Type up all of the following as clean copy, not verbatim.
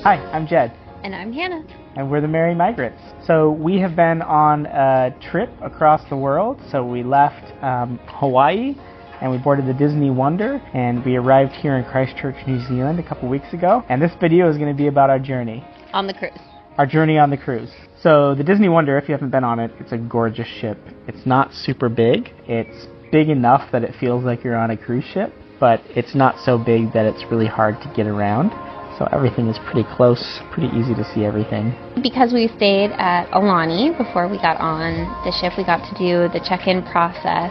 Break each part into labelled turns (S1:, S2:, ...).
S1: Hi, I'm Jed.
S2: And I'm Hannah.
S1: And we're the Merry Migrants. So we have been on a trip across the world. So we left Hawaii and we boarded the Disney Wonder and we arrived here in Christchurch, New Zealand a couple weeks ago. And this video is going to be about our journey.
S2: On the cruise.
S1: Our journey on the cruise. So the Disney Wonder, if you haven't been on it, it's a gorgeous ship. It's not super big. It's big enough that it feels like you're on a cruise ship, but it's not so big that it's really hard to get around. So everything is pretty close, pretty easy to see everything.
S2: Because we stayed at Aulani before we got on the ship, we got to do the check-in process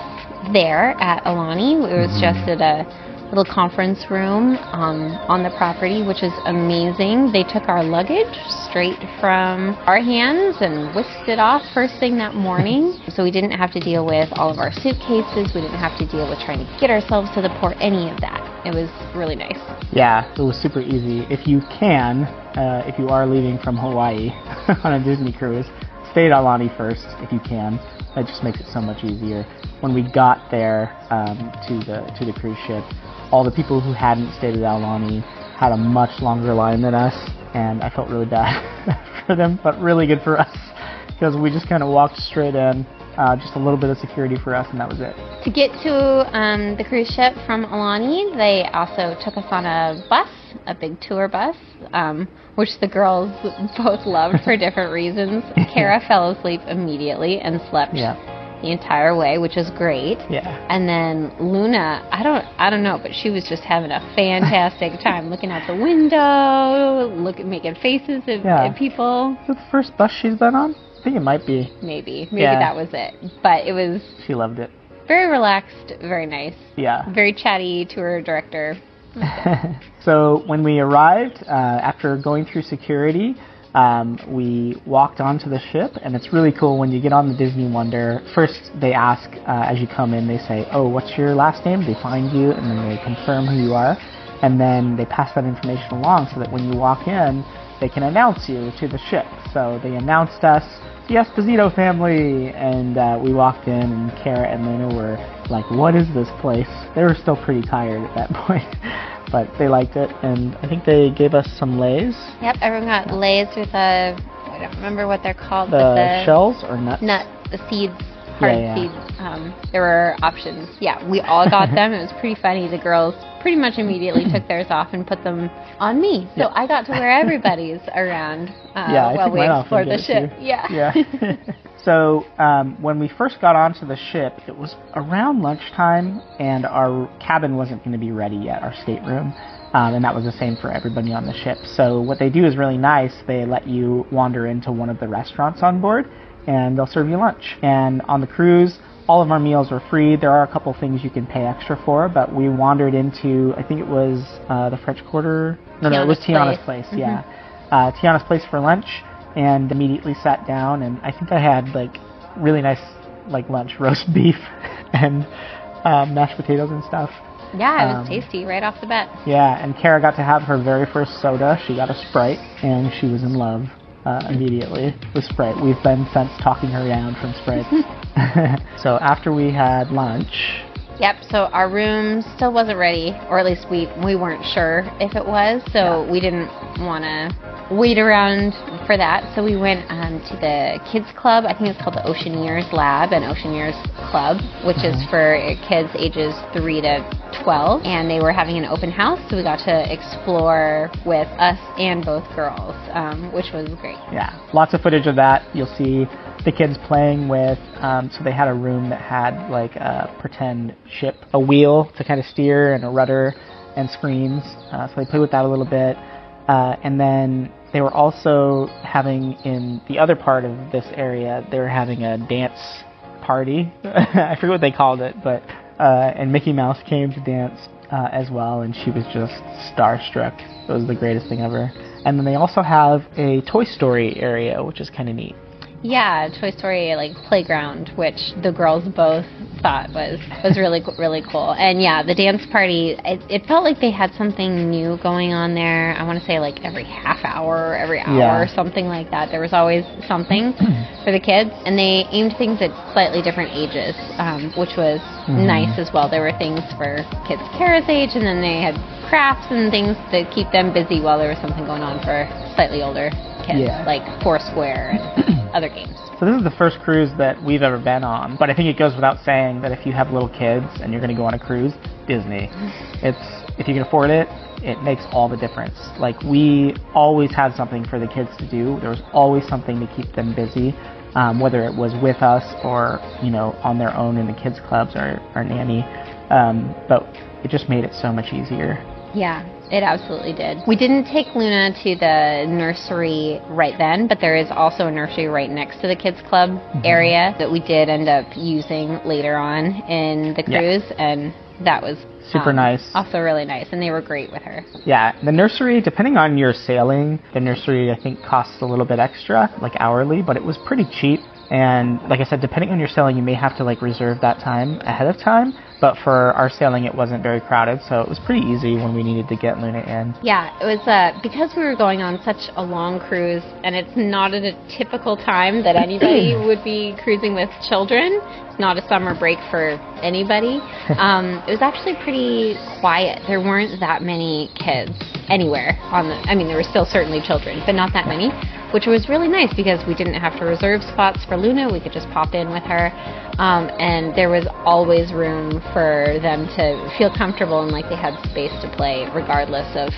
S2: there at Aulani. It was just at a little conference room on the property, which is amazing. They took our luggage straight from our hands and whisked it off first thing that morning. So we didn't have to deal with all of our suitcases. We didn't have to deal with trying to get ourselves to the port, any of that. It was really nice.
S1: Yeah, it was super easy. If you can, if you are leaving from Hawaii on a Disney cruise, stay at Aulani first if you can. That just makes it so much easier. When we got there to the cruise ship, all the people who hadn't stayed at Aulani had a much longer line than us, and I felt really bad for them, but really good for us, because we just kind of walked straight in, just a little bit of security for us, and that was it.
S2: To get to the cruise ship from Aulani, they also took us on a bus, a big tour bus, which the girls both loved for different reasons. Kara fell asleep immediately and slept the entire way, which is great.
S1: Yeah.
S2: And then Luna, I don't know, but she was just having a fantastic time looking out the window, making faces at people.
S1: Is it the first bus she's been on? I think it might be.
S2: Maybe that was it. But it was...
S1: She loved it.
S2: Very relaxed, very nice.
S1: Yeah.
S2: Very chatty tour director.
S1: So when we arrived, after going through security, we walked onto the ship, and it's really cool when you get on the Disney Wonder. First, they ask, as you come in, they say, oh, what's your last name? They find you, and then they confirm who you are. And then they pass that information along so that when you walk in, they can announce you to the ship. So they announced us, the Esposito family, and we walked in, and Kara and Luna were like, what is this place? They were still pretty tired at that point, but they liked it, and I think they gave us some leis.
S2: Yep, everyone got leis with I don't remember what they're called.
S1: The shells or nuts?
S2: The seeds, hard seeds. There were options. Yeah, we all got them. It was pretty funny. The girls pretty much immediately took theirs off and put them on me. So I got to wear everybody's around while we explored the ship.
S1: Yeah. So when we first got onto the ship, it was around lunchtime, and our cabin wasn't going to be ready yet, our stateroom. And that was the same for everybody on the ship. So what they do is really nice. They let you wander into one of the restaurants on board, and they'll serve you lunch. And on the cruise, all of our meals are free. There are a couple things you can pay extra for, but we wandered into, I think it was the French Quarter. No, it was Tiana's place. Yeah, Tiana's place for lunch, and immediately sat down. And I think I had like really nice lunch, roast beef and mashed potatoes and stuff.
S2: Yeah, it was tasty right off the bat.
S1: Yeah, and Kara got to have her very first soda. She got a Sprite, and she was in love immediately with Sprite. We've been since talking her down from Sprite. So after we had lunch...
S2: Yep, so our room still wasn't ready, or at least we weren't sure if it was, so we didn't want to wait around for that. So we went to the kids club. I think it's called the Oceaneers Lab and Oceaneers Club, which is for kids ages 3 to 12, and they were having an open house, so we got to explore with us and both girls, which was great. Yeah,
S1: lots of footage of that. You'll see the kids playing with, so they had a room that had like a pretend ship, a wheel to kind of steer, and a rudder and screens, so they played with that a little bit. And then they were also having, in the other part of this area, they were having a dance party. I forget what they called it, but and Mickey Mouse came to dance as well, and she was just starstruck. It was the greatest thing ever. And then they also have a Toy Story area, which is kind of neat.
S2: Yeah, Toy Story like playground, which the girls both thought was really cool. And yeah, the dance party, it felt like they had something new going on there. I want to say like every half hour, every hour, or something like that. There was always something for the kids, and they aimed things at slightly different ages, which was nice as well. There were things for kids Kara's age, and then they had crafts and things to keep them busy while there was something going on for slightly older kids, like Foursquare and other games.
S1: So this is the first cruise that we've ever been on, but I think it goes without saying that if you have little kids and you're going to go on a cruise, Disney. If you can afford it, it makes all the difference. Like, we always had something for the kids to do. There was always something to keep them busy, whether it was with us or, on their own in the kids clubs or nanny. But it just made it so much easier.
S2: Yeah, it absolutely did. We didn't take Luna to the nursery right then, but there is also a nursery right next to the kids club area that we did end up using later on in the cruise, and that was
S1: super nice.
S2: Also really nice, and they were great with her.
S1: Yeah, the nursery, depending on your sailing, the nursery I think costs a little bit extra, like hourly, but it was pretty cheap. And like I said, depending on your sailing, you may have to like reserve that time ahead of time. But for our sailing, it wasn't very crowded, so it was pretty easy when we needed to get Luna in.
S2: Yeah, it was because we were going on such a long cruise, and it's not at a typical time that anybody would be cruising with children. It's not a summer break for anybody. It was actually pretty quiet. There weren't that many kids anywhere there were still certainly children, but not that many, which was really nice because we didn't have to reserve spots for Luna. We could just pop in with her. And there was always room for them to feel comfortable and like they had space to play regardless of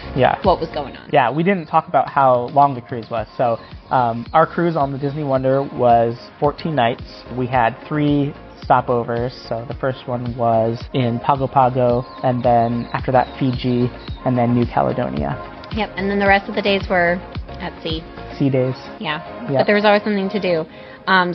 S2: what was going on. Yeah,
S1: we didn't talk about how long the cruise was. So our cruise on the Disney Wonder was 14 nights. We had 3 stopovers. So the first one was in Pago, and then after that Fiji, and then New Caledonia.
S2: Yep, and then the rest of the days were at sea.
S1: Sea days.
S2: Yeah, but there was always something to do.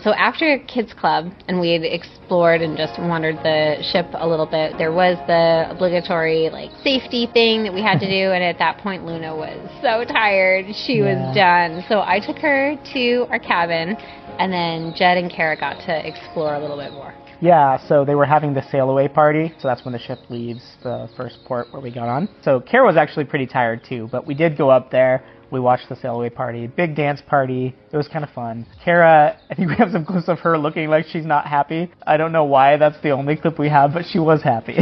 S2: So after Kids Club, and we had explored and just wandered the ship a little bit, there was the obligatory safety thing that we had to do, and at that point Luna was so tired. She was done. So I took her to our cabin, and then Jed and Kara got to explore a little bit more.
S1: Yeah, so they were having the sail away party, so that's when the ship leaves the first port where we got on. So Kara was actually pretty tired too, but we did go up there. We watched the sail away party, big dance party. It was kind of fun. Kara, I think we have some clips of her looking like she's not happy. I don't know why that's the only clip we have, but she was happy.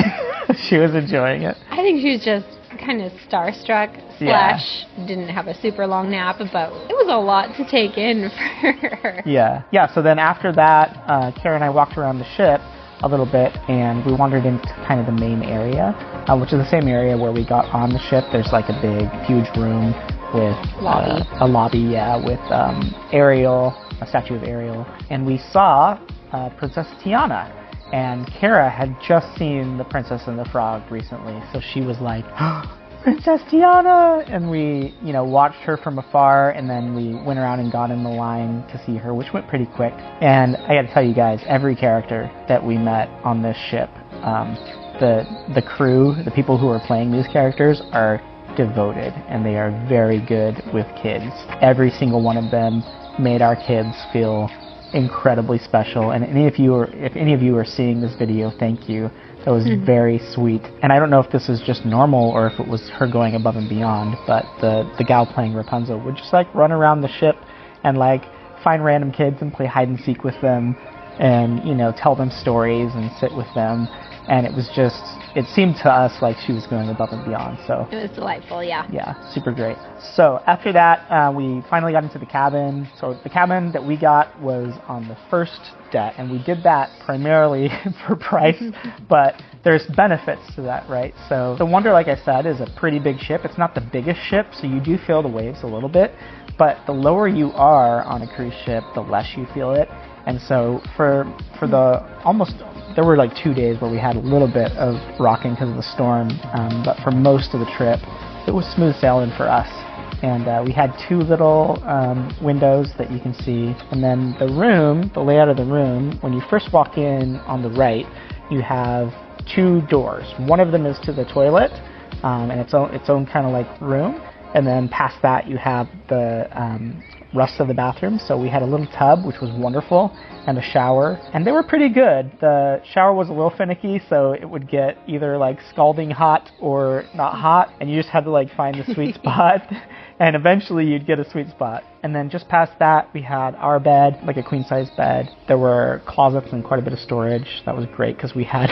S1: She was enjoying it.
S2: I think she was just kind of starstruck / didn't have a super long nap, but it was a lot to take in for her.
S1: Yeah, so then after that, Kara and I walked around the ship a little bit, and we wandered into kind of the main area, which is the same area where we got on the ship. There's like a big, huge room with a lobby, with Ariel, a statue of Ariel, and we saw Princess Tiana. And Kara had just seen The Princess and the Frog recently, so she was like, Princess Tiana! And we, watched her from afar, and then we went around and got in the line to see her, which went pretty quick. And I gotta tell you guys, every character that we met on this ship, the crew, the people who are playing these characters are devoted, and they are very good with kids. Every single one of them made our kids feel incredibly special, and if any of you are seeing this video, thank you. That was very sweet. And I don't know if this is just normal or if it was her going above and beyond, but the gal playing Rapunzel would just run around the ship and find random kids and play hide and seek with them, and tell them stories and sit with them. And it seemed to us like she was going above and beyond. So
S2: it was delightful,
S1: yeah, super great. So after that, we finally got into the cabin. So the cabin that we got was on the first deck, and we did that primarily for price, but there's benefits to that, right? So the Wonder, like I said, is a pretty big ship. It's not the biggest ship, so you do feel the waves a little bit, but the lower you are on a cruise ship, the less you feel it. And so for there were 2 days where we had a little bit of rocking because of the storm, but for most of the trip, it was smooth sailing for us. And we had 2 little windows that you can see. And then the layout of the room, when you first walk in on the right, you have 2 doors. One of them is to the toilet, and its own kind of room. And then past that, you have the rest of the bathroom. So we had a little tub, which was wonderful, and a shower, and they were pretty good. The shower was a little finicky, so it would get either like scalding hot or not hot, and you just had to like find the sweet spot, and eventually you'd get a sweet spot. And then just past that, we had our bed, like a queen-size bed. There were closets and quite a bit of storage. That was great because we had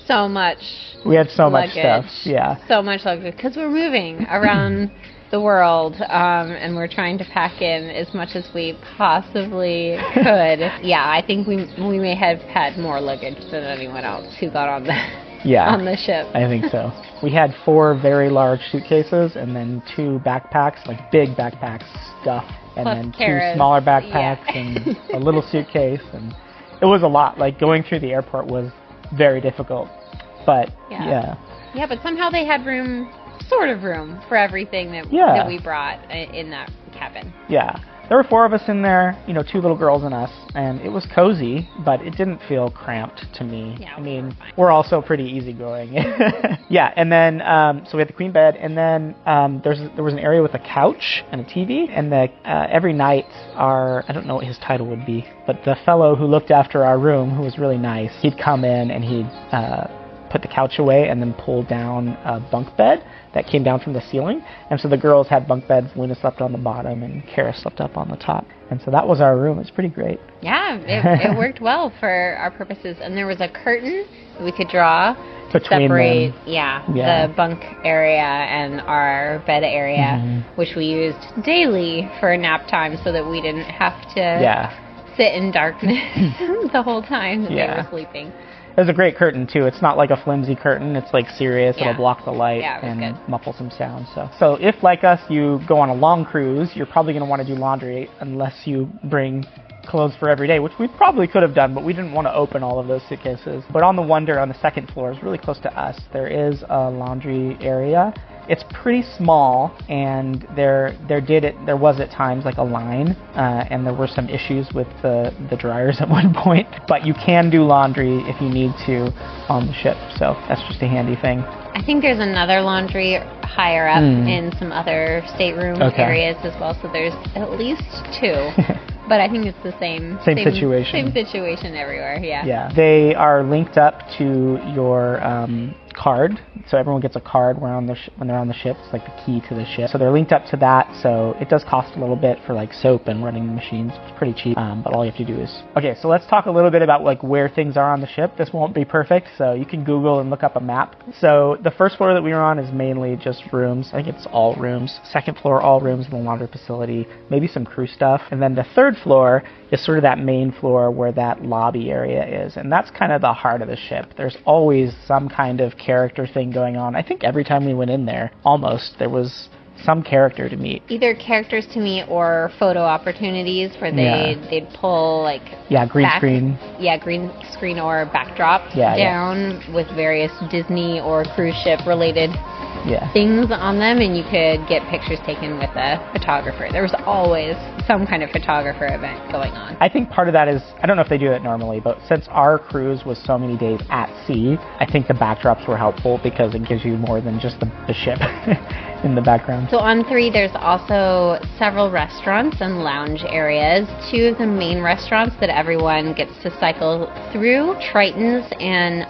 S2: so much.
S1: We had so
S2: luggage.
S1: much stuff. Yeah.
S2: So much luggage because we're moving around the world, and we're trying to pack in as much as we possibly could. Yeah, I think we may have had more luggage than anyone else who got on the ship. I think
S1: so. We had 4 very large suitcases and then 2 backpacks, like big backpacks stuffed, and
S2: plus
S1: then
S2: carrots.
S1: 2 smaller backpacks and a little suitcase, and it was a lot. Like going through the airport was very difficult, but yeah,
S2: but somehow they had sort of room for everything that we brought in that cabin.
S1: Yeah. There were 4 of us in there, 2 little girls and us, and it was cozy, but it didn't feel cramped to me.
S2: Yeah,
S1: I mean, we're also pretty easygoing. Yeah, and then, so we had the queen bed, and then there was an area with a couch and a TV, and every night I don't know what his title would be, but the fellow who looked after our room, who was really nice, he'd come in and he'd put the couch away and then pull down a bunk bed that came down from the ceiling. And so the girls had bunk beds. Luna slept on the bottom and Kara slept up on the top. And so that was our room. It's pretty great.
S2: Yeah, it worked well for our purposes. And there was a curtain we could draw to separate the bunk area and our bed area, which we used daily for nap time so that we didn't have to sit in darkness the whole time that they were sleeping.
S1: It was a great curtain, too. It's not like a flimsy curtain. It's, like, serious. It'll block the light and muffle some sound. So if, like us, you go on a long cruise, you're probably going to want to do laundry unless you bring clothes for every day, which we probably could have done, but we didn't want to open all of those suitcases. But on the Wonder, on the second floor, is really close to us. There is a laundry area. It's pretty small, and there was at times like a line, and there were some issues with the dryers at one point. But you can do laundry if you need to on the ship, so that's just a handy thing.
S2: I think there's another laundry higher up in some other stateroom areas as well, so there's at least 2. But I think it's the same situation. Same situation everywhere, yeah.
S1: They are linked up to your card, so everyone gets a card when they're on the ship. It's like the key to the ship. So they're linked up to that, so it does cost a little bit for like soap and running the machines. It's pretty cheap, but all you have to do is... Okay, so let's talk a little bit about like where things are on the ship. This won't be perfect, so you can Google and look up a map. So the first floor that we were on is mainly just rooms. I think it's all rooms. Second floor, all rooms in the laundry facility, maybe some crew stuff. And then the third floor is sort of that main floor where that lobby area is, and that's kind of the heart of the ship. There's always some kind of character thing going on. I think every time we went in there, almost, there was some character to meet.
S2: Either characters to meet or photo opportunities where they'd pull like
S1: green screen.
S2: Yeah, green screen or backdrop down with various Disney or cruise ship related things on them, and you could get pictures taken with a photographer. There was always some kind of photographer event going on.
S1: I think part of that is, I don't know if they do it normally, but since our cruise was so many days at sea, I think the backdrops were helpful because it gives you more than just the ship in the background.
S2: So on 3, there's also several restaurants and lounge areas. 2 of the main restaurants that everyone gets to cycle through, Tritons and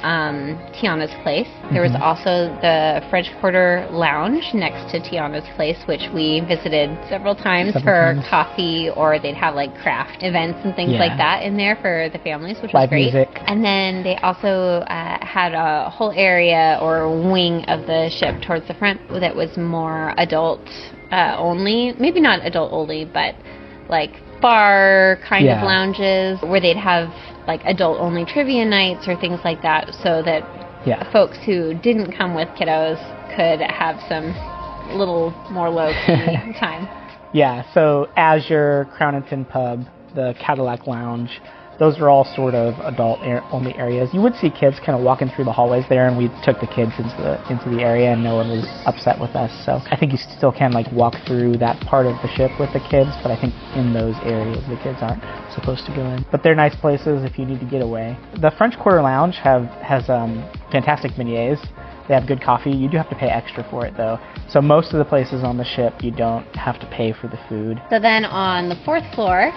S2: Tiana's Place. There was also the French Quarter Lounge next to Tiana's Place, which we visited several times for coffee, or they'd have like craft events and things like that in there for the families, which was great.
S1: Music.
S2: And then they also had a whole area or wing of the ship towards the front that was more adult only. Maybe not adult only, but like bar kind of lounges where they'd have like adult only trivia nights or things like that, so that folks who didn't come with kiddos could have some little more low-key time.
S1: Yeah, so Azure, Crownington Pub, the Cadillac Lounge, those are all sort of adult-only areas. You would see kids kind of walking through the hallways there, and we took the kids into the area, and no one was upset with us. So I think you still can like walk through that part of the ship with the kids, but I think in those areas the kids aren't supposed to go in. But they're nice places if you need to get away. The French Quarter Lounge has fantastic beignets. They have good coffee. You do have to pay extra for it, though. So most of the places on the ship, you don't have to pay for the food.
S2: So then on the 4th floor,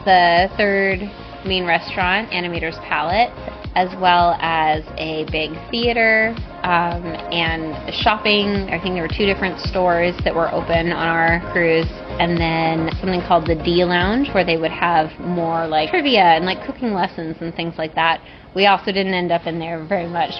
S2: the 3rd main restaurant, Animator's Palette, as well as a big theater and shopping. I think there were 2 different stores that were open on our cruise. And then something called the D Lounge, where they would have more like trivia and like cooking lessons and things like that. We also didn't end up in there very much,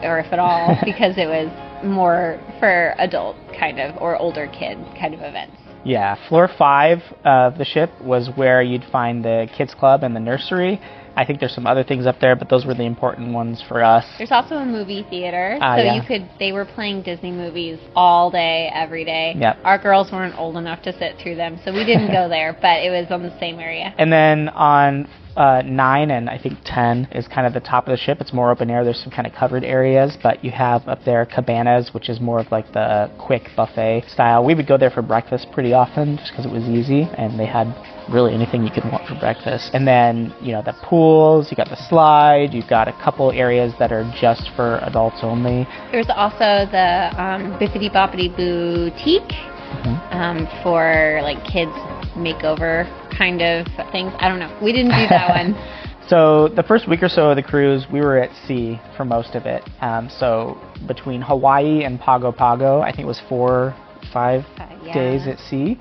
S2: or if at all, because it was more for adult kind of, or older kid kind of events.
S1: Yeah, floor 5 of the ship was where you'd find the kids club and the nursery. I think there's some other things up there, but those were the important ones for us.
S2: There's also a movie theater, so
S1: yeah.
S2: they were playing Disney movies all day, every day.
S1: Yep.
S2: Our girls weren't old enough to sit through them, so we didn't go there, but it was on the same area.
S1: And then on 9 and I think 10 is kind of the top of the ship. It's more open air. There's some kind of covered areas, but you have up there cabanas, which is more of like the quick buffet style. We would go there for breakfast pretty often just because it was easy, and they had really anything you could want for breakfast. And then, the pools, you got the slide, you've got a couple areas that are just for adults only.
S2: There's also the Bippity Boppity Boutique for like kids makeover kind of things. I don't know. We didn't do that one.
S1: So the first week or so of the cruise, we were at sea for most of it. So between Hawaii and Pago Pago, I think it was 5 days at sea.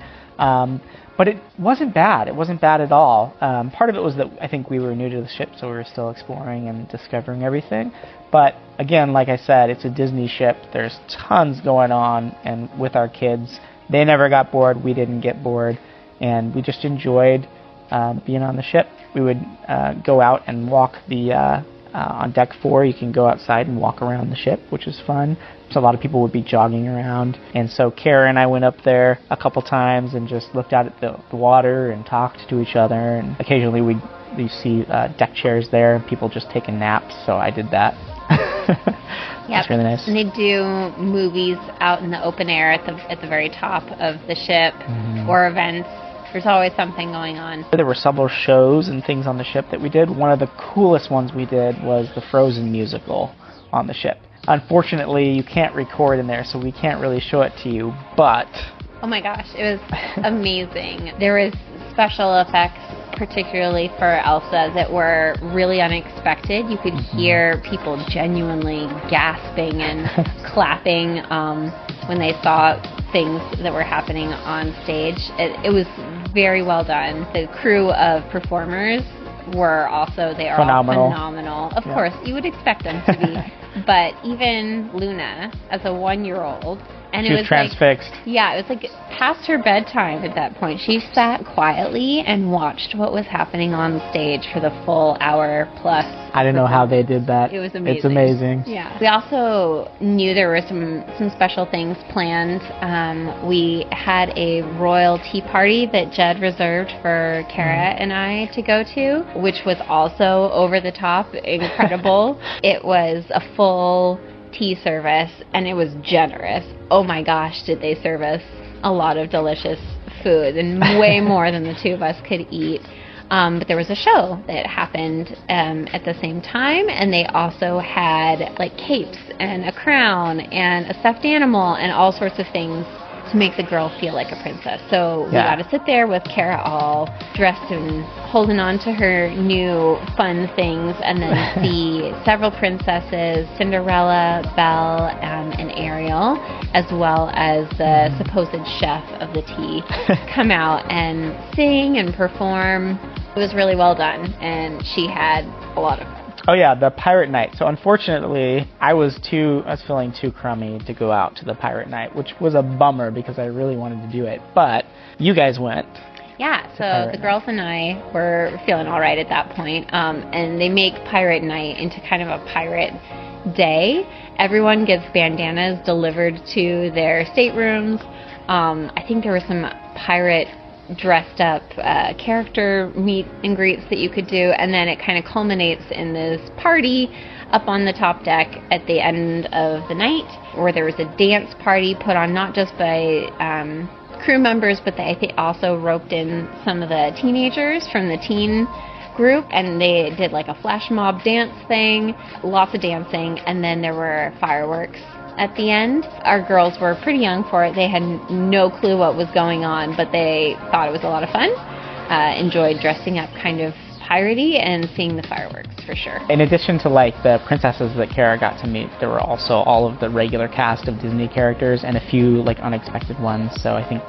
S1: But it wasn't bad. It wasn't bad at all. Part of it was that I think we were new to the ship, so we were still exploring and discovering everything. But again, like I said, it's a Disney ship. There's tons going on, and with our kids, they never got bored. We didn't get bored, and we just enjoyed being on the ship. We would go out and walk on deck 4. You can go outside and walk around the ship, which is fun. So a lot of people would be jogging around. And so Kara and I went up there a couple times and just looked out at the water and talked to each other. And occasionally we'd see deck chairs there and people just taking naps. So I did that. That's really nice.
S2: And they do movies out in the open air at the very top of the ship, or events. There's always something going on. There
S1: were several shows and things on the ship that we did. One of the coolest ones we did was the Frozen musical on the ship. Unfortunately, you can't record in there, so we can't really show it to you, but...
S2: Oh my gosh, it was amazing. There was special effects, particularly for Elsa, that were really unexpected. You could hear people genuinely gasping and clapping when they saw things that were happening on stage. It was very well done. The crew of performers were also, they are
S1: phenomenal.
S2: All phenomenal. Of course, you would expect them to be. But even Luna, as a 1-year-old, and
S1: she was transfixed.
S2: It was like past her bedtime at that point. She sat quietly and watched what was happening on stage for the full hour plus.
S1: I don't know how they did that.
S2: It was amazing.
S1: It's amazing.
S2: Yeah. We also knew there were some special things planned. We had a royal tea party that Jed reserved for Kara and I to go to, which was also over the top incredible. It was a full tea service, and it was generous. Oh my gosh, did they serve us a lot of delicious food, and way more than the two of us could eat. But there was a show that happened at the same time, and they also had like capes and a crown and a stuffed animal and all sorts of things to make the girl feel like a princess. So we got to sit there with Kara all dressed and holding on to her new fun things, and then see several princesses, Cinderella, Belle, and Ariel, as well as the supposed chef of the tea, come out and sing and perform. It was really well done, and she had a lot of fun.
S1: Oh yeah, the pirate night. So unfortunately, I was feeling too crummy to go out to the pirate night, which was a bummer because I really wanted to do it. But you guys went.
S2: Yeah, so the girls and I were feeling all right at that point, and they make pirate night into kind of a pirate day. Everyone gets bandanas delivered to their staterooms. I think there were some pirate dressed up character meet and greets that you could do, and then it kind of culminates in this party up on the top deck at the end of the night, where there was a dance party put on not just by crew members, but they also roped in some of the teenagers from the teen group, and they did like a flash mob dance thing, lots of dancing, and then there were fireworks at the end. Our girls were pretty young for it. They had no clue what was going on, but they thought it was a lot of fun. Enjoyed dressing up kind of piratey and seeing the fireworks for sure.
S1: In addition to like the princesses that Kara got to meet, there were also all of the regular cast of Disney characters and a few like unexpected ones. So I think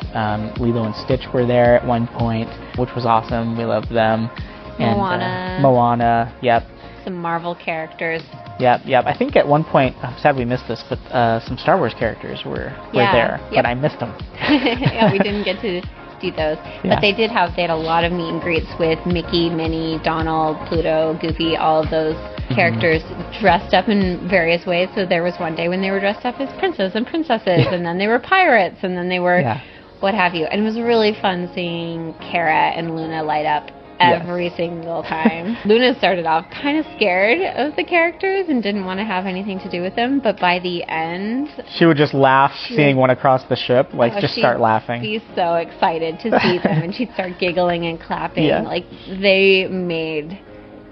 S1: Lilo and Stitch were there at one point, which was awesome. We loved them. And, Moana, yep.
S2: Some Marvel characters.
S1: Yep. I think at one point, I'm sad we missed this, but some Star Wars characters were there, but I missed them.
S2: Yeah, we didn't get to do those. Yeah. But they had a lot of meet and greets with Mickey, Minnie, Donald, Pluto, Goofy, all of those characters dressed up in various ways. So there was one day when they were dressed up as princes and princesses, and then they were pirates, and then they were what have you. And it was really fun seeing Kara and Luna light up every single time. Luna started off kind of scared of the characters and didn't want to have anything to do with them, but by the end...
S1: She would just laugh seeing one across the ship, start laughing.
S2: She'd be so excited to see them, and she'd start giggling and clapping. Yeah. Like, they made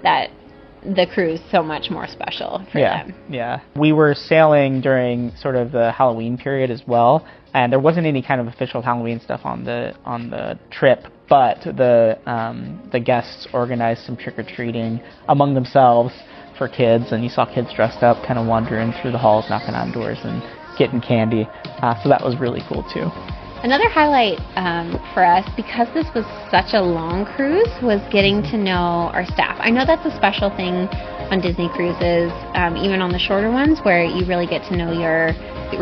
S2: the cruise so much more special for them.
S1: Yeah. We were sailing during sort of the Halloween period as well, and there wasn't any kind of official Halloween stuff on the trip, but the guests organized some trick-or-treating among themselves for kids, and you saw kids dressed up kind of wandering through the halls, knocking on doors and getting candy. So that was really cool too.
S2: Another highlight for us, because this was such a long cruise, was getting to know our staff. I know that's a special thing on Disney cruises, even on the shorter ones, where you really get to know your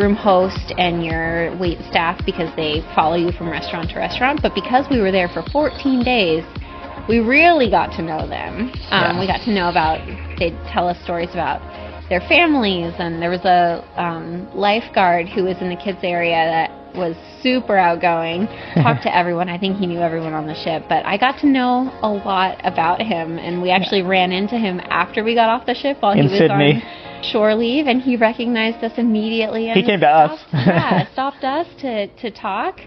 S2: room host and your wait staff because they follow you from restaurant to restaurant. But because we were there for 14 days, we really got to know them. We got to know they'd tell us stories about their families, and there was a lifeguard who was in the kids area that was super outgoing, talked to everyone. I think he knew everyone on the ship, but I got to know a lot about him, and we actually ran into him after we got off the ship while he was
S1: Sydney.
S2: On shore leave, and he recognized us immediately. And
S1: he came to us.
S2: Stopped us to talk.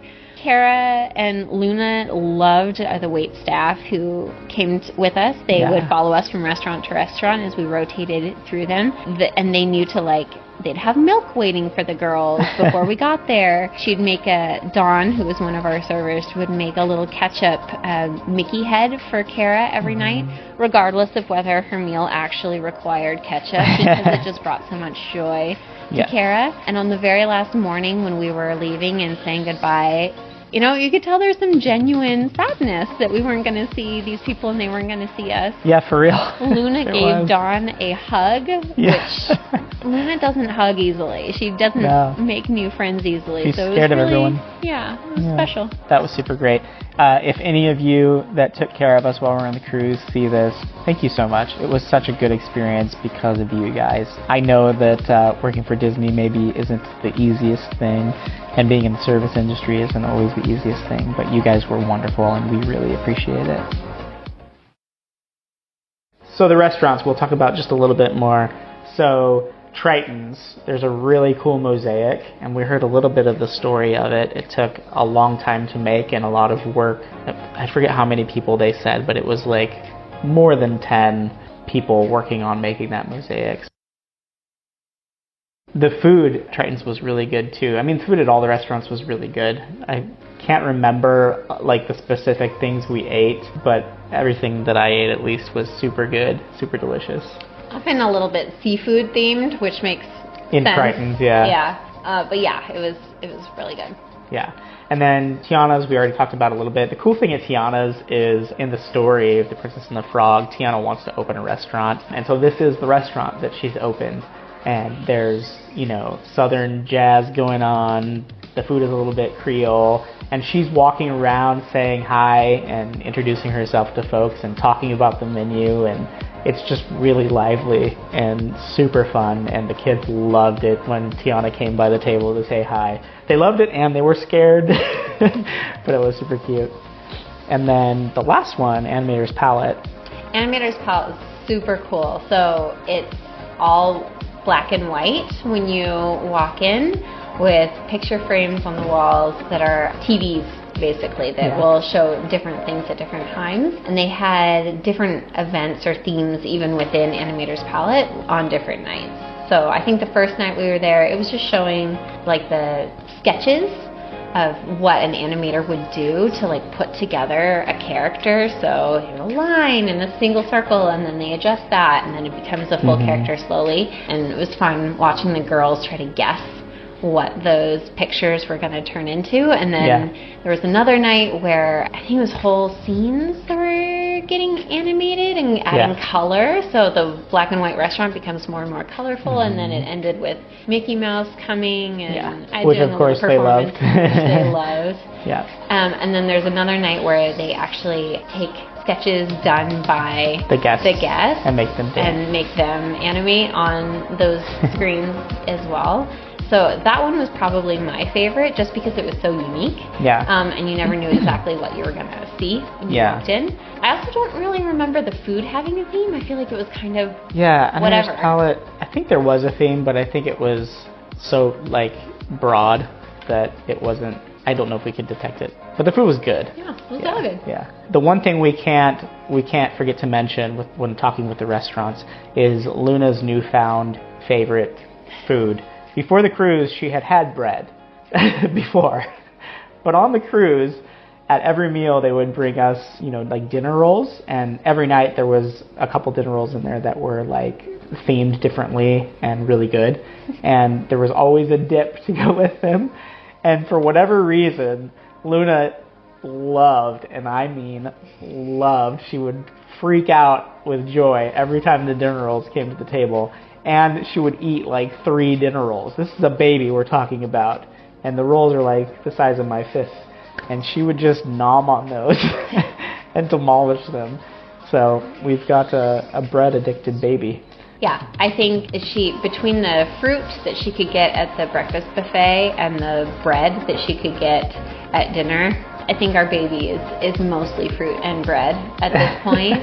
S2: Kara and Luna loved the wait staff who came with us. They would follow us from restaurant to restaurant as we rotated through them, and they knew to they'd have milk waiting for the girls before we got there. She'd make Dawn, who was one of our servers, would make a little ketchup Mickey head for Kara every night, regardless of whether her meal actually required ketchup, because it just brought so much joy to Kara. And on the very last morning when we were leaving and saying goodbye, you could tell there's some genuine sadness that we weren't going to see these people and they weren't going to see us.
S1: Yeah, for real.
S2: Luna gave Dawn a hug, which Luna doesn't hug easily. She doesn't make new friends easily.
S1: She's scared of everyone.
S2: Yeah, it was special.
S1: That was super great. If any of you that took care of us while we were on the cruise see this, thank you so much. It was such a good experience because of you guys. I know that working for Disney maybe isn't the easiest thing, and being in the service industry isn't always the easiest thing, but you guys were wonderful and we really appreciate it. So the restaurants, we'll talk about just a little bit more. So Tritons, there's a really cool mosaic, and we heard a little bit of the story of it. It took a long time to make and a lot of work. I forget how many people they said, but it was like more than 10 people working on making that mosaic. The food at Tritons was really good too. I mean, food at all the restaurants was really good. I can't remember the specific things we ate, but everything that I ate at least was super good, super delicious.
S2: Often a little bit seafood themed, which makes
S1: in
S2: sense.
S1: Tritons, yeah.
S2: Yeah, but yeah, it was really good.
S1: Yeah, and then Tiana's we already talked about a little bit. The cool thing at Tiana's is in the story of The Princess and the Frog, Tiana wants to open a restaurant, and so this is the restaurant that she's opened. And there's, Southern jazz going on. The food is a little bit Creole. And she's walking around saying hi and introducing herself to folks and talking about the menu. And it's just really lively and super fun. And the kids loved it when Tiana came by the table to say hi. They loved it and they were scared. But it was super cute. And then the last one, Animator's Palette.
S2: Animator's Palette is super cool. So it's all black and white when you walk in, with picture frames on the walls that are TVs basically that will show different things at different times. And they had different events or themes even within Animator's Palette on different nights. So I think the first night we were there, it was just showing like the sketches of what an animator would do to like put together a character. So a line and a single circle, and then they adjust that, and then it becomes a full character slowly. And it was fun watching the girls try to guess what those pictures were going to turn into. And then there was another night where I think it was whole scenes that were getting animated and adding color. So the black and white restaurant becomes more and more colorful, and then it ended with Mickey Mouse coming, and I
S1: which
S2: doing
S1: of course
S2: a
S1: they
S2: performance,
S1: loved.
S2: which they loved.
S1: And
S2: then there's another night where they actually take sketches done by
S1: the guests and make them dance.
S2: And make them animate on those screens as well. So that one was probably my favorite, just because it was so unique. And you never knew exactly what you were going to see when you walked in. I also don't really remember the food having a theme. I feel like it was kind of whatever.
S1: I think there was a theme, but I think it was so like broad that it wasn't. I don't know if we could detect it, but the food was good.
S2: Yeah, it was all good.
S1: The one thing we can't forget to mention when talking with the restaurants is Luna's newfound favorite food. Before the cruise, she had bread before, but on the cruise, at every meal they would bring us, like dinner rolls, and every night there was a couple dinner rolls in there that were like themed differently and really good, and there was always a dip to go with them. And for whatever reason, Luna loved, and I mean loved, she would freak out with joy every time the dinner rolls came to the table. And she would eat like 3 dinner rolls. This is a baby we're talking about. And the rolls are like the size of my fist. And she would just nom on those and demolish them. So we've got a bread-addicted baby.
S2: Yeah, I think between the fruit that she could get at the breakfast buffet and the bread that she could get at dinner, I think our baby is mostly fruit and bread at this point.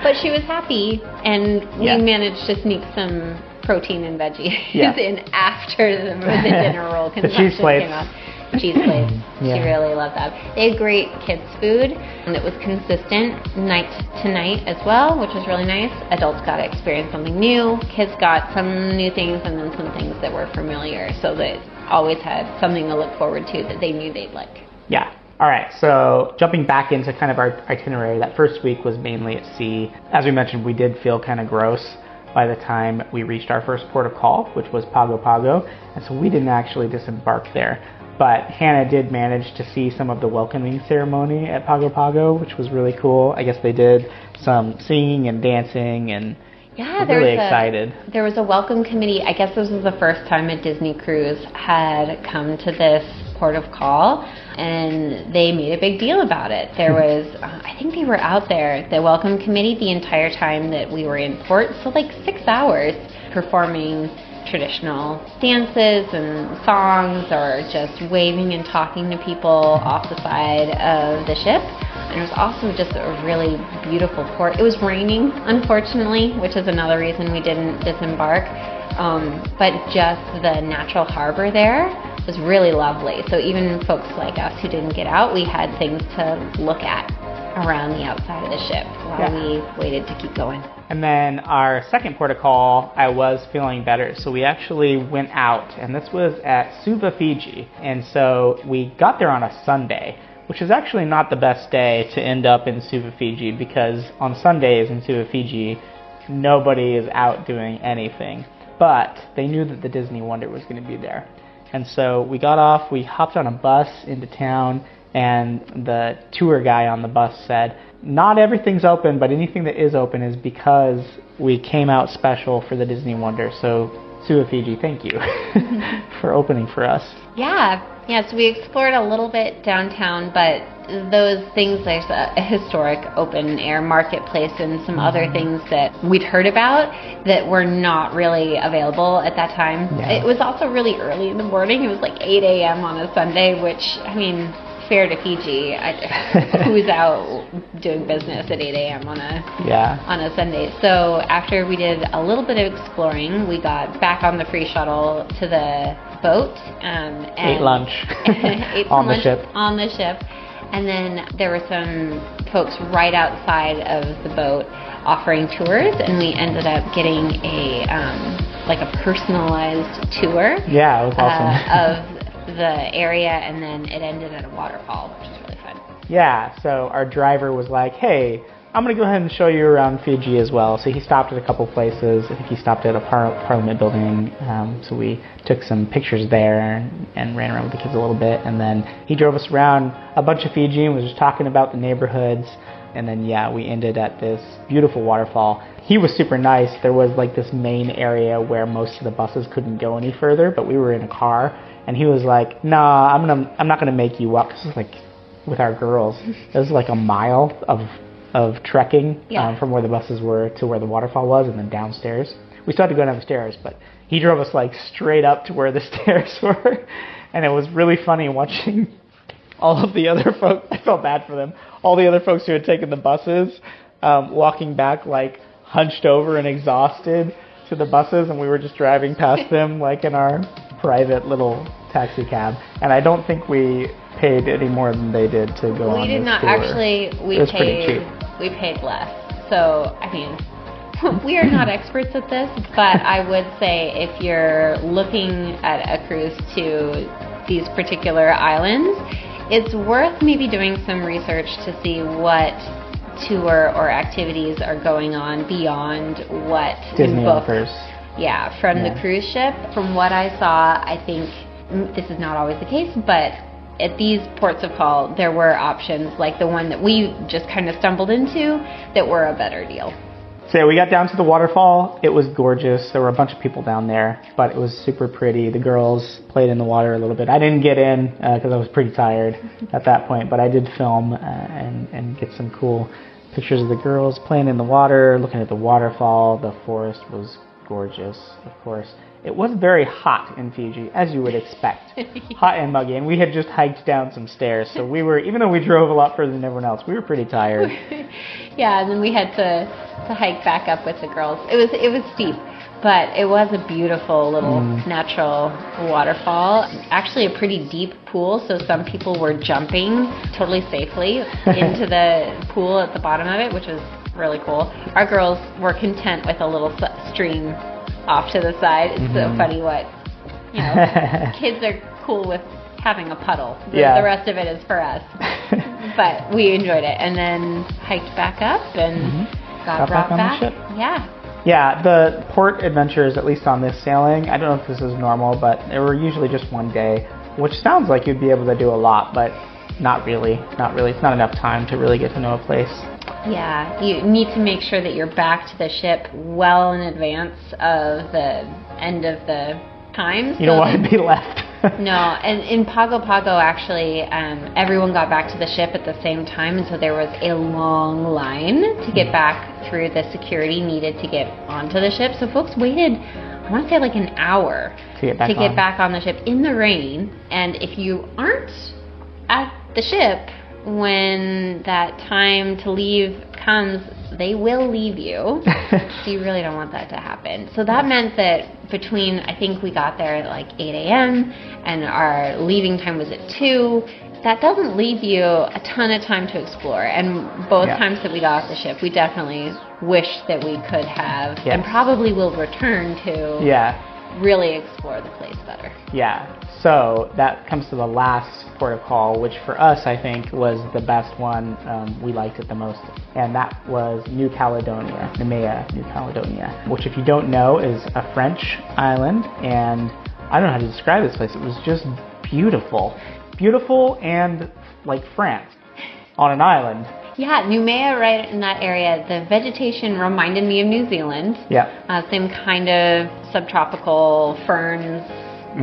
S2: But she was happy, and we managed to sneak some protein and veggies in after the dinner roll consumption came out. Cheese plates. She really loved that. They had great kids' food, and it was consistent night to night as well, which was really nice. Adults got to experience something new. Kids got some new things, and then some things that were familiar, so they always had something to look forward to that they knew they'd like.
S1: Yeah. All right, so jumping back into kind of our itinerary, that first week was mainly at sea. As we mentioned, we did feel kind of gross by the time we reached our first port of call, which was Pago Pago, and so we didn't actually disembark there. But Hannah did manage to see some of the welcoming ceremony at Pago Pago, which was really cool. I guess they did some singing and dancing, and really excited.
S2: There was a welcome committee. I guess this was the first time a Disney cruise had come to this port of call, and they made a big deal about it. There was, I think they were out there, the welcome committee, the entire time that we were in port, so like 6 hours performing traditional dances and songs, or just waving and talking to people off the side of the ship. And it was also just a really beautiful port. It was raining, unfortunately, which is another reason we didn't disembark. But just the natural harbor there was really lovely. So even folks like us who didn't get out, we had things to look at around the outside of the ship while we waited to keep going.
S1: And then our second port of call, I was feeling better. So we actually went out, and this was at Suva, Fiji. And so we got there on a Sunday, which is actually not the best day to end up in Suva, Fiji, because on Sundays in Suva, Fiji, nobody is out doing anything. But they knew that the Disney Wonder was going to be there. And so we got off, we hopped on a bus into town, and the tour guy on the bus said, not everything's open, but anything that is open is because we came out special for the Disney Wonder. So Suva, Fiji, thank you for opening for us.
S2: Yeah, so we explored a little bit downtown, but those things, there's a historic open air marketplace and some other things that we'd heard about that were not really available at that time. It was also really early in the morning. It was like 8 a.m. on a Sunday, which, I mean, fair to Fiji. Who's out doing business at 8 a.m. on a Sunday? So after we did a little bit of exploring, we got back on the free shuttle to the boat and
S1: ate lunch
S2: on the ship. And then there were some folks right outside of the boat offering tours, and we ended up getting a personalized tour.
S1: Yeah, it was awesome.
S2: Of the area, and then it ended at a waterfall, which was really fun.
S1: Yeah, so our driver was like, hey, I'm going to go ahead and show you around Fiji as well. So he stopped at a couple places. I think he stopped at a Parliament building. So we took some pictures there and ran around with the kids a little bit. And then he drove us around a bunch of Fiji and was just talking about the neighborhoods. And then, we ended at this beautiful waterfall. He was super nice. There was like this main area where most of the buses couldn't go any further, but we were in a car. And he was like, nah, I'm not going to make you walk. This is like with our girls. It was like a mile of trekking from where the buses were to where the waterfall was, and then downstairs. We still had to go down the stairs, but he drove us like straight up to where the stairs were, and it was really funny watching all of the other folks. I felt bad for them. All the other folks who had taken the buses walking back like hunched over and exhausted to the buses, and we were just driving past them like in our private little taxi cab. And I don't think we paid any more than they did to go on this tour.
S2: We did not. Actually,
S1: pretty cheap.
S2: We paid less. So, I mean, we are not experts at this, but I would say if you're looking at a cruise to these particular islands, it's worth maybe doing some research to see what tour or activities are going on beyond what
S1: Disney offers.
S2: Yeah, from the cruise ship. From what I saw, I think this is not always the case, but at these ports of call, there were options like the one that we just kind of stumbled into that were a better deal.
S1: So we got down to the waterfall. It was gorgeous. There were a bunch of people down there, but it was super pretty. The girls played in the water a little bit. I didn't get in because I was pretty tired at that point, but I did film and get some cool pictures of the girls playing in the water, looking at the waterfall. The forest was gorgeous, of course. It was very hot in Fiji, as you would expect. Hot and muggy. And we had just hiked down some stairs, so we were, even though we drove a lot further than everyone else, we were pretty tired.
S2: Yeah, and then we had to hike back up with the girls. It was steep, but it was a beautiful little natural waterfall. Actually a pretty deep pool, so some people were jumping totally safely into the pool at the bottom of it, which was really cool. Our girls were content with a little stream off to the side. It's so funny what, kids are cool with having a puddle. The rest of it is for us. But we enjoyed it. And then hiked back up and got brought back.
S1: On the ship.
S2: Yeah.
S1: Yeah, the port adventures, at least on this sailing, I don't know if this is normal, but they were usually just one day, which sounds like you'd be able to do a lot, but not really. Not really. It's not enough time to really get to know a place.
S2: Yeah, you need to make sure that you're back to the ship well in advance of the end of the time.
S1: You don't want to be left.
S2: No, and in Pago Pago, actually, everyone got back to the ship at the same time, and so there was a long line to get back through the security needed to get onto the ship. So folks waited, I want to say like an hour to get back on the ship in the rain. And if you aren't at the ship when that time to leave comes, they will leave you. So you really don't want that to happen. So that meant that between, I think we got there at like 8 a.m. and our leaving time was at 2, that doesn't leave you a ton of time to explore. And both times that we got off the ship, we definitely wish that we could have, and probably will return to really explore the place better. Yeah.
S1: So that comes to the last port of call, which for us, I think, was the best one. We liked it the most. And that was New Caledonia, Noumea, New Caledonia, which, if you don't know, is a French island. And I don't know how to describe this place. It was just beautiful. Beautiful and like France on an island.
S2: Yeah, Noumea, right in that area, the vegetation reminded me of New Zealand.
S1: Yeah.
S2: Same kind of subtropical ferns,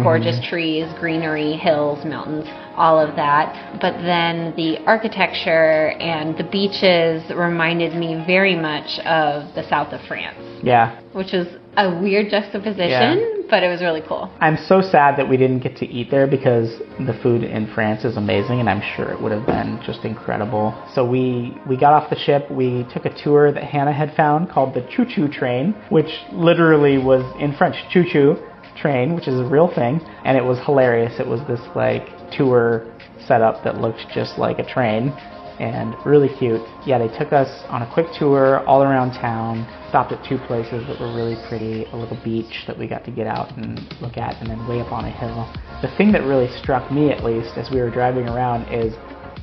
S2: gorgeous trees, greenery, hills, mountains, all of that. But then the architecture and the beaches reminded me very much of the south of France. Yeah. Which was a weird juxtaposition, but it was really cool.
S1: I'm so sad that we didn't get to eat there because the food in France is amazing, and I'm sure it would have been just incredible. So we got off the ship, we took a tour that Hannah had found called the Choo Choo Train, which literally was in French, Choo Choo Train, which is a real thing, and it was hilarious. It was this like tour setup that looked just like a train, and really cute. Yeah, they took us on a quick tour all around town, stopped at 2 places that were really pretty, a little beach that we got to get out and look at, and then way up on a hill. The thing that really struck me, at least, as we were driving around is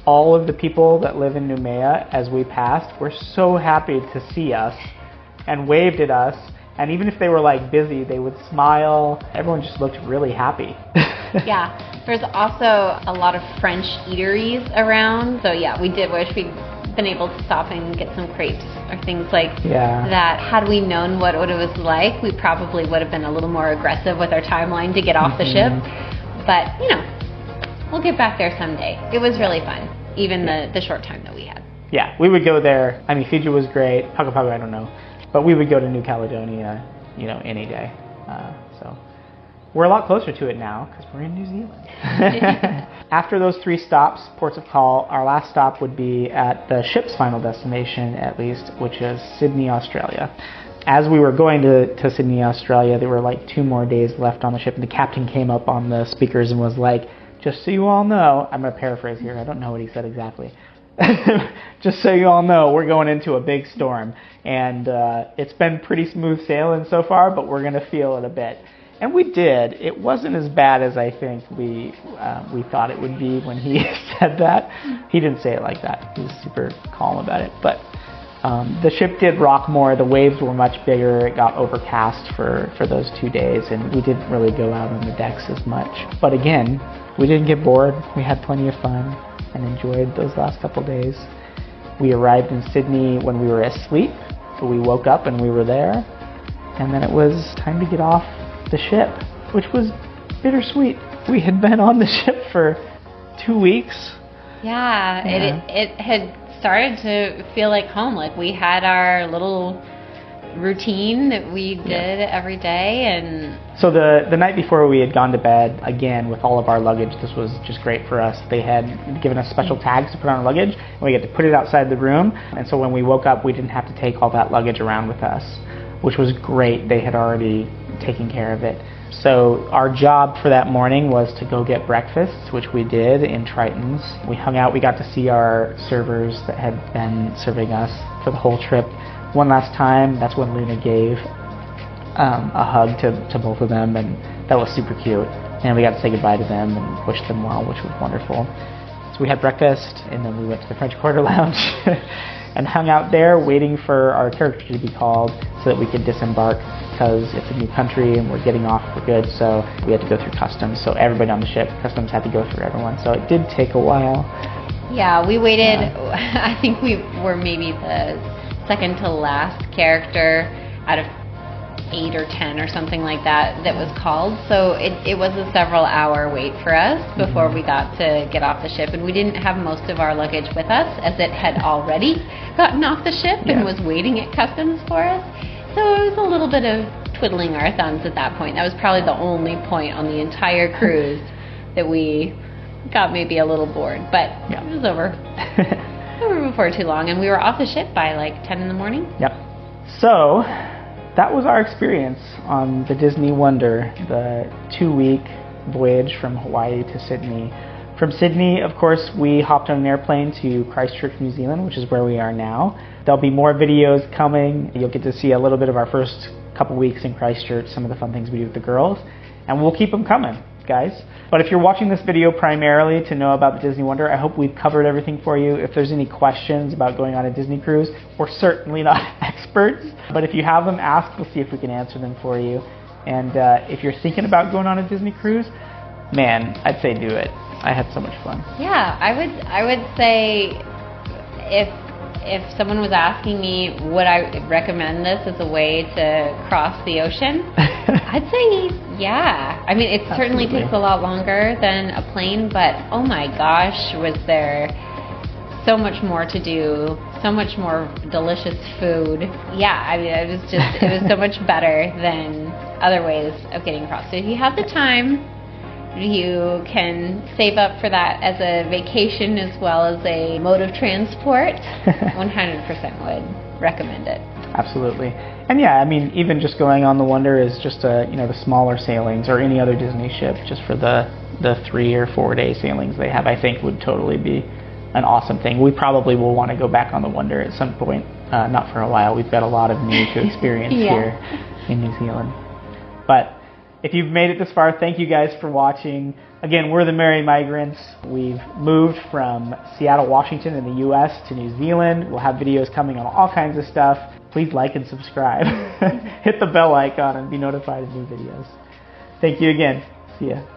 S1: all of the people that live in Noumea, as we passed, were so happy to see us and waved at us. And even if they were like busy, they would smile. Everyone just looked really happy.
S2: Yeah, there's also a lot of French eateries around. So yeah, we did wish we'd been able to stop and get some crepes or things like that. Had we known what it was like, we probably would have been a little more aggressive with our timeline to get off the ship. But, you know, we'll get back there someday. It was really fun, even the short time that we had.
S1: Yeah, we would go there. I mean, Fiji was great. Pago, I don't know. But we would go to New Caledonia, you know, any day. So we're a lot closer to it now because we're in New Zealand. After those 3 stops, ports of call, our last stop would be at the ship's final destination, at least, which is Sydney, Australia. As we were going to Sydney, Australia, there were like 2 more days left on the ship, and the captain came up on the speakers and was like, "Just so you all know," I'm going to paraphrase here, I don't know what he said exactly. "Just so you all know, we're going into a big storm, and it's been pretty smooth sailing so far, but we're going to feel it a bit." And we did. It wasn't as bad as I think we thought it would be when he said that. He didn't say it like that. He was super calm about it. But the ship did rock more. The waves were much bigger. It got overcast for those 2 days, and we didn't really go out on the decks as much. But again, we didn't get bored. We had plenty of fun and enjoyed those last couple days. We arrived in Sydney when we were asleep, so we woke up and we were there, and then it was time to get off the ship, which was bittersweet. We had been on the ship for 2 weeks.
S2: Yeah. It had started to feel like home. Like we had our little routine that we did every day. And
S1: so the night before we had gone to bed, again with all of our luggage, this was just great for us. They had given us special tags to put on our luggage, and we had to put it outside the room. And so when we woke up, we didn't have to take all that luggage around with us, which was great. They had already taken care of it. So our job for that morning was to go get breakfast, which we did in Tritons. We hung out. We got to see our servers that had been serving us for the whole trip one last time. That's when Luna gave a hug to both of them, and that was super cute. And we got to say goodbye to them and wish them well, which was wonderful. So we had breakfast, and then we went to the French Quarter Lounge and hung out there waiting for our character to be called so that we could disembark, because it's a new country and we're getting off for good, so we had to go through customs. So everybody on the ship, customs had to go through everyone. So it did take a while.
S2: Yeah, we waited. I think we were maybe the second to last character out of 8 or 10 or something like that was called. So it was a several hour wait for us before we got to get off the ship, and we didn't have most of our luggage with us as it had already gotten off the ship and was waiting at customs for us. So it was a little bit of twiddling our thumbs at that point. That was probably the only point on the entire cruise that we got maybe a little bored, but it was over before too long, and we were off the ship by like 10 in the morning.
S1: Yep. So that was our experience on the Disney Wonder, the 2-week voyage from Hawaii to Sydney. From Sydney, of course, we hopped on an airplane to Christchurch, New Zealand, which is where we are now. There'll be more videos coming. You'll get to see a little bit of our first couple weeks in Christchurch, some of the fun things we do with the girls, and we'll keep them coming, guys. But if you're watching this video primarily to know about the Disney Wonder, I hope we've covered everything for you. If there's any questions about going on a Disney cruise, we're certainly not experts, but if you have them, ask. We'll see if we can answer them for you. And if you're thinking about going on a Disney cruise, man, I'd say do it. I had so much fun.
S2: Yeah, I would say if someone was asking me would I recommend this as a way to cross the ocean, I'd say yeah. I mean, it certainly takes a lot longer than a plane, but oh my gosh, was there so much more to do, so much more delicious food. Yeah, I mean, it was so much better than other ways of getting across. So if you have the time, you can save up for that as a vacation as well as a mode of transport. 100% would recommend it.
S1: Absolutely. And yeah, I mean, even just going on the Wonder is just the smaller sailings, or any other Disney ship, just for the 3 or 4 day sailings they have, I think would totally be an awesome thing. We probably will want to go back on the Wonder at some point, not for a while. We've got a lot of new to experience here in New Zealand. But if you've made it this far, thank you guys for watching. Again, we're the Merry Migrants. We've moved from Seattle, Washington in the U.S. to New Zealand. We'll have videos coming on all kinds of stuff. Please like and subscribe. Hit the bell icon and be notified of new videos. Thank you again. See ya.